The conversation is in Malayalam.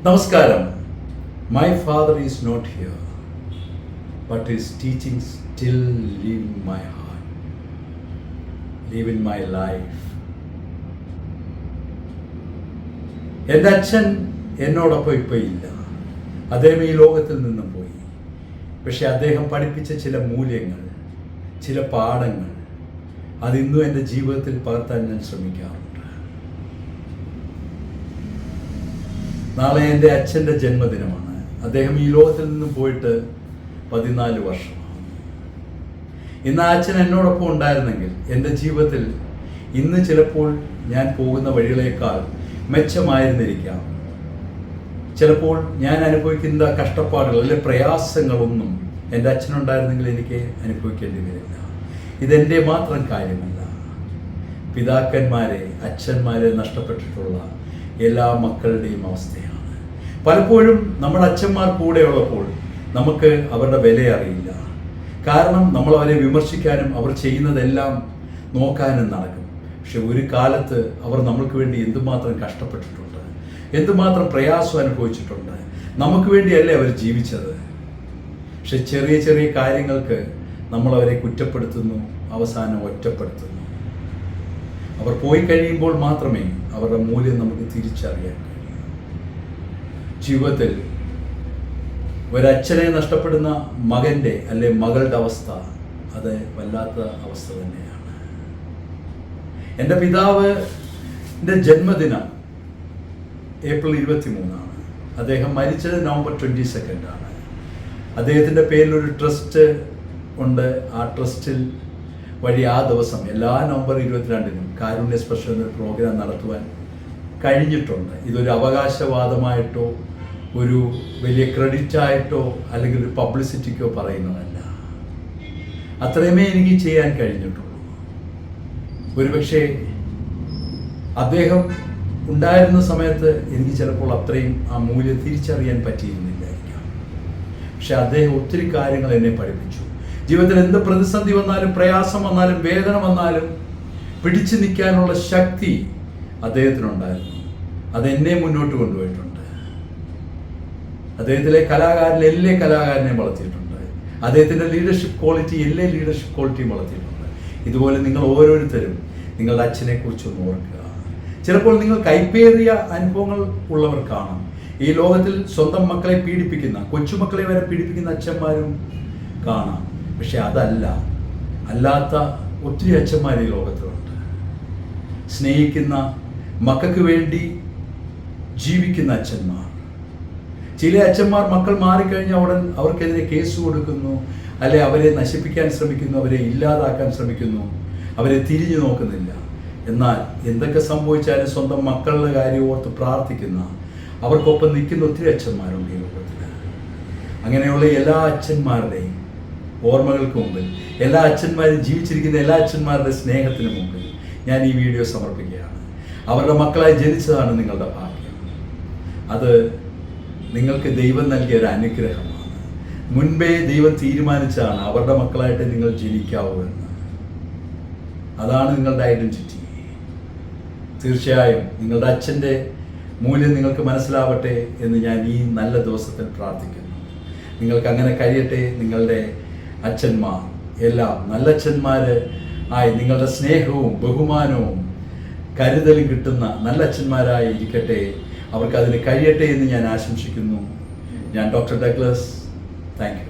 Namaskaram. My father is not here, but his teachings still live in my heart, live in my life. എൻ്റെ അച്ഛൻ എന്നോടൊപ്പം ഇപ്പോൾ ഇല്ല. അദ്ദേഹം ഈ ലോകത്തിൽ നിന്നും പോയി. പക്ഷെ അദ്ദേഹം പഠിപ്പിച്ച ചില മൂല്യങ്ങൾ, ചില പാഠങ്ങൾ അതിന്നും എൻ്റെ ജീവിതത്തിൽ പകർത്താൻ ഞാൻ ശ്രമിക്കാറുണ്ട്. നാളെ എൻ്റെ അച്ഛൻ്റെ ജന്മദിനമാണ്. അദ്ദേഹം ഈ ലോകത്തിൽ നിന്നും പോയിട്ട് 14 വർഷമാണ്. ഇന്ന് ആ അച്ഛൻ എന്നോടൊപ്പം ഉണ്ടായിരുന്നെങ്കിൽ എൻ്റെ ജീവിതത്തിൽ ഇന്ന് ചിലപ്പോൾ ഞാൻ പോകുന്ന വഴികളേക്കാൾ മെച്ചമായിരുന്നിരിക്കാം. ചിലപ്പോൾ ഞാൻ അനുഭവിക്കുന്ന കഷ്ടപ്പാടുകൾ അല്ലെങ്കിൽ പ്രയാസങ്ങളൊന്നും എൻ്റെ അച്ഛനുണ്ടായിരുന്നെങ്കിൽ എനിക്ക് അനുഭവിക്കേണ്ടി വരില്ല. ഇതെൻ്റെ മാത്രം കാര്യമല്ല. പിതാക്കന്മാരെ, അച്ഛന്മാരെ നഷ്ടപ്പെട്ടിട്ടുള്ള എല്ലാ മക്കളുടെയും അവസ്ഥയാണ്. പലപ്പോഴും നമ്മുടെ അച്ഛന്മാർ കൂടെ ഉള്ളപ്പോൾ നമുക്ക് അവരുടെ വില അറിയില്ല. കാരണം നമ്മൾ അവരെ വിമർശിക്കാനും അവർ ചെയ്യുന്നതെല്ലാം നോക്കാനും നടക്കും. പക്ഷെ ഒരു കാലത്ത് അവർ നമ്മൾക്ക് വേണ്ടി എന്തുമാത്രം കഷ്ടപ്പെട്ടിട്ടുണ്ട്, എന്തുമാത്രം പ്രയാസം അനുഭവിച്ചിട്ടുണ്ട്. നമുക്ക് വേണ്ടിയല്ലേ അവർ ജീവിച്ചത്. പക്ഷെ ചെറിയ ചെറിയ കാര്യങ്ങൾക്ക് നമ്മളവരെ കുറ്റപ്പെടുത്തുന്നു, അവസാനം ഒറ്റപ്പെടുത്തുന്നു. അവർ പോയി കഴിയുമ്പോൾ മാത്രമേ അവരുടെ മൂല്യം നമുക്ക് തിരിച്ചറിയാൻ കഴിയൂ. ജീവിതത്തിൽ ഒരച്ഛനെ നഷ്ടപ്പെടുന്ന മകൻ്റെ അല്ലെ മകളുടെ അവസ്ഥ അത് വല്ലാത്ത അവസ്ഥ തന്നെയാണ്. എൻ്റെ പിതാവിൻ്റെ ജന്മദിനം ഏപ്രിൽ 23 അദ്ദേഹം മരിച്ചത് നവംബർ 22 അദ്ദേഹത്തിൻ്റെ പേരിലൊരു ട്രസ്റ്റ് ഉണ്ട്. ആ ട്രസ്റ്റിൽ വഴി ആ ദിവസം എല്ലാ നവംബർ 22 കാരുണ്യ സ്പർശം എന്നൊരു പ്രോഗ്രാം നടത്തുവാൻ കഴിഞ്ഞിട്ടുണ്ട്. ഇതൊരു അവകാശവാദമായിട്ടോ ഒരു വലിയ ക്രെഡിറ്റായിട്ടോ അല്ലെങ്കിൽ ഒരു പബ്ലിസിറ്റിക്കോ പറയുന്നതല്ല. അത്രയുമേ എനിക്ക് ചെയ്യാൻ കഴിഞ്ഞിട്ടുള്ളൂ. ഒരുപക്ഷെ അദ്ദേഹം ഉണ്ടായിരുന്ന സമയത്ത് എനിക്ക് ചിലപ്പോൾ അത്രയും ആ മൂല്യം തിരിച്ചറിയാൻ പറ്റിയിരുന്നില്ലായിരിക്കാം. പക്ഷെ അദ്ദേഹം ഒത്തിരി കാര്യങ്ങൾ എന്നെ പഠിപ്പിച്ചു. ജീവിതത്തിൽ എന്ത് പ്രതിസന്ധി വന്നാലും, പ്രയാസം വന്നാലും, വേദന വന്നാലും പിടിച്ചു നിൽക്കാനുള്ള ശക്തി അദ്ദേഹത്തിനുണ്ടായിരുന്നു. അതെന്നെ മുന്നോട്ട് കൊണ്ടുപോയിട്ടുണ്ട്. അദ്ദേഹത്തിലെ കലാകാരൻ എല്ലാ കലാകാരനെയും വളർത്തിയിട്ടുണ്ട്. അദ്ദേഹത്തിൻ്റെ ലീഡർഷിപ്പ് ക്വാളിറ്റി എല്ലാ ലീഡർഷിപ്പ് ക്വാളിറ്റിയും വളർത്തിയിട്ടുണ്ട്. ഇതുപോലെ നിങ്ങൾ ഓരോരുത്തരും നിങ്ങളുടെ അച്ഛനെ കുറിച്ചൊന്ന് ഓർക്കുക. ചിലപ്പോൾ നിങ്ങൾ കൈപ്പേറിയ അനുഭവങ്ങൾ ഉള്ളവർ കാണാം. ഈ ലോകത്തിൽ സ്വന്തം മക്കളെ പീഡിപ്പിക്കുന്ന, കൊച്ചുമക്കളെ വരെ പീഡിപ്പിക്കുന്ന അച്ഛന്മാരും കാണാം. പക്ഷെ അല്ലാത്ത ഒത്തിരി അച്ഛന്മാർ ഈ ലോകത്തിലുണ്ട്. സ്നേഹിക്കുന്ന, മക്കൾക്ക് വേണ്ടി ജീവിക്കുന്ന അച്ഛന്മാർ. ചില അച്ഛന്മാർ മക്കൾ മാറിക്കഴിഞ്ഞാൽ ഉടൻ അവർക്കെതിരെ കേസ് കൊടുക്കുന്നു, അല്ലെ അവരെ നശിപ്പിക്കാൻ ശ്രമിക്കുന്നു, അവരെ ഇല്ലാതാക്കാൻ ശ്രമിക്കുന്നു, അവരെ തിരിഞ്ഞു നോക്കുന്നില്ല. എന്നാൽ എന്തൊക്കെ സംഭവിച്ചാലും സ്വന്തം മക്കളുടെ കാര്യം ഓർത്ത് പ്രാർത്ഥിക്കുന്ന, അവർക്കൊപ്പം നിൽക്കുന്ന ഒത്തിരി അച്ഛന്മാരുണ്ട് ഈ ലോകത്തിൽ. അങ്ങനെയുള്ള എല്ലാ അച്ഛന്മാരുടെയും ഓർമ്മകൾക്ക് മുമ്പിൽ, എല്ലാ അച്ഛന്മാരും ജീവിച്ചിരിക്കുന്ന എല്ലാ അച്ഛന്മാരുടെ സ്നേഹത്തിന് മുമ്പിൽ ഞാൻ ഈ വീഡിയോ സമർപ്പിക്കുകയാണ്. അവരുടെ മക്കളായി ജനിച്ചതാണ് നിങ്ങളുടെ ഭാഗ്യം. അത് നിങ്ങൾക്ക് ദൈവം നൽകിയ ഒരു അനുഗ്രഹമാണ്. മുൻപേ ദൈവം തീരുമാനിച്ചതാണ് അവരുടെ മക്കളായിട്ട് നിങ്ങൾ ജനിക്കാവൂ എന്ന്. അതാണ് നിങ്ങളുടെ ഐഡൻറ്റിറ്റി. തീർച്ചയായും നിങ്ങളുടെ അച്ഛൻ്റെ മൂല്യം നിങ്ങൾക്ക് മനസ്സിലാവട്ടെ എന്ന് ഞാൻ ഈ നല്ല ദിവസത്തിൽ പ്രാർത്ഥിക്കുന്നു. നിങ്ങൾക്ക് അങ്ങനെ കഴിയട്ടെ. നിങ്ങളുടെ അച്ഛന്മാർ എല്ലാം നല്ല അച്ഛന്മാർ ആയി നിങ്ങളുടെ സ്നേഹവും ബഹുമാനവും കരുതലും കിട്ടുന്ന നല്ല അച്ഛന്മാരായി ഇരിക്കട്ടെ. അവർക്ക് അതിന് കഴിയട്ടെ എന്ന് ഞാൻ ആശംസിക്കുന്നു. ഞാൻ ഡോക്ടർ ഡഗ്ലസ്. Thank you.